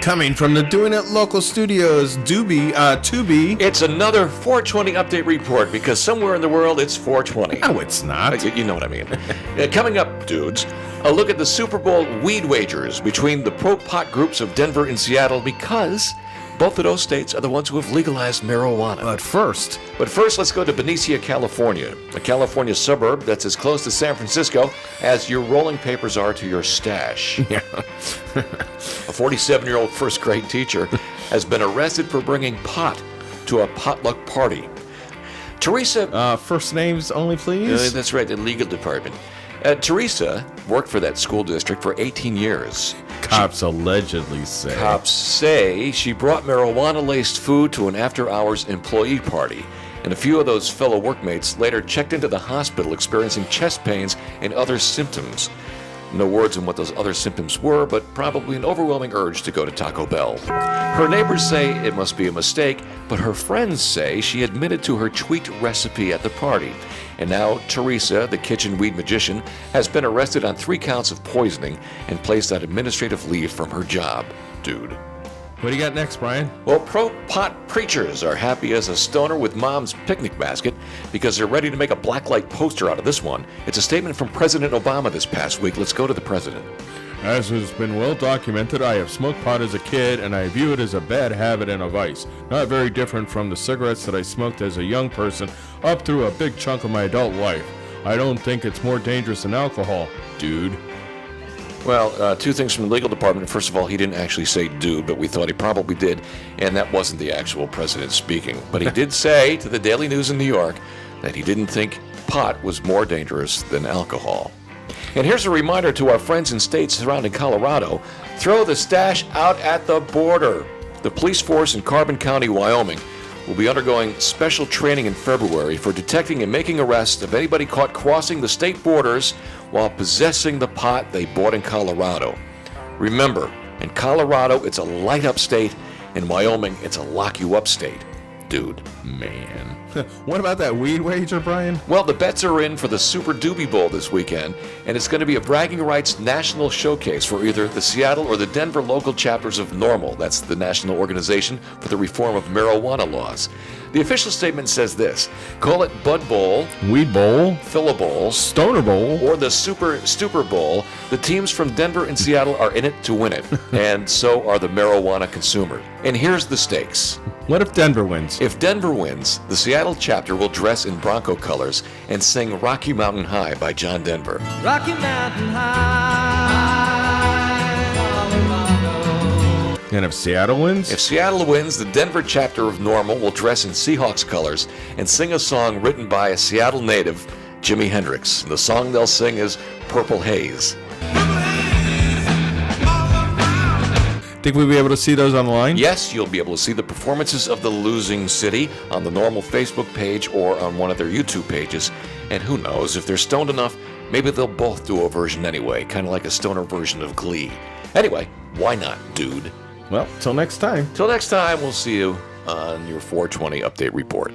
Coming from the Doing It Local Studios, Tubi. It's another 420 update report because somewhere in the world it's 420. No, it's not. You know what I mean. Coming up, dudes, a look at the Super Bowl weed wagers between the pro-pot groups of Denver and Seattle because both of those states are the ones who have legalized marijuana. But first, let's go to Benicia, California, a California suburb that's as close to San Francisco as your rolling papers are to your stash. Yeah. A 47-year-old first-grade teacher has been arrested for bringing pot to a potluck party. Teresa... first names only, please? That's right, the legal department. Teresa worked for that school district for 18 years. Cops allegedly say. Cops say she brought marijuana-laced food to an after-hours employee party, and a few of those fellow workmates later checked into the hospital experiencing chest pains and other symptoms. No words on what those other symptoms were, but probably an overwhelming urge to go to Taco Bell. Her neighbors say it must be a mistake, but her friends say she admitted to her tweaked recipe at the party. And now Teresa, the kitchen weed magician, has been arrested on 3 counts of poisoning and placed on administrative leave from her job. Dude. What do you got next, Brian? Well, pro-pot preachers are happy as a stoner with mom's picnic basket because they're ready to make a blacklight poster out of this one. It's a statement from President Obama this past week. Let's go to the president. As has been well documented, I have smoked pot as a kid, and I view it as a bad habit and a vice. Not very different from the cigarettes that I smoked as a young person up through a big chunk of my adult life. I don't think it's more dangerous than alcohol, dude. Well, 2 things from the legal department. First of all, he didn't actually say dude, but we thought he probably did, and that wasn't the actual president speaking. But he did say to the Daily News in New York that he didn't think pot was more dangerous than alcohol. And here's a reminder to our friends in states surrounding Colorado, throw the stash out at the border. The police force in Carbon County, Wyoming, will be undergoing special training in February for detecting and making arrests of anybody caught crossing the state borders while possessing the pot they bought in Colorado. Remember, in Colorado, it's a light-up state. In Wyoming, it's a lock-you-up state. Dude. Man. What about that weed wager, Brian? Well, the bets are in for the Super Doobie Bowl this weekend, and it's going to be a bragging rights national showcase for either the Seattle or the Denver local chapters of NORML. That's the National Organization for the Reform of Marijuana Laws. The official statement says this: call it Bud Bowl, Weed Bowl, Filla Bowl, Stoner Bowl, or the Super Bowl. The teams from Denver and Seattle are in it to win it, and so are the marijuana consumers. And here's the stakes. What if Denver wins? If Denver wins, the Seattle chapter will dress in Bronco colors and sing Rocky Mountain High by John Denver. Rocky Mountain High, Colorado. And if Seattle wins? If Seattle wins, the Denver chapter of NORML will dress in Seahawks colors and sing a song written by a Seattle native, Jimi Hendrix. The song they'll sing is Purple Haze. Think we'll be able to see those online? Yes, you'll be able to see the performances of the losing city on the NORML Facebook page or on one of their YouTube pages. And who knows, if they're stoned enough, maybe they'll both do a version anyway, kind of like a stoner version of Glee. Anyway, why not, dude? Well, till next time. Till next time, we'll see you on your 420 update report.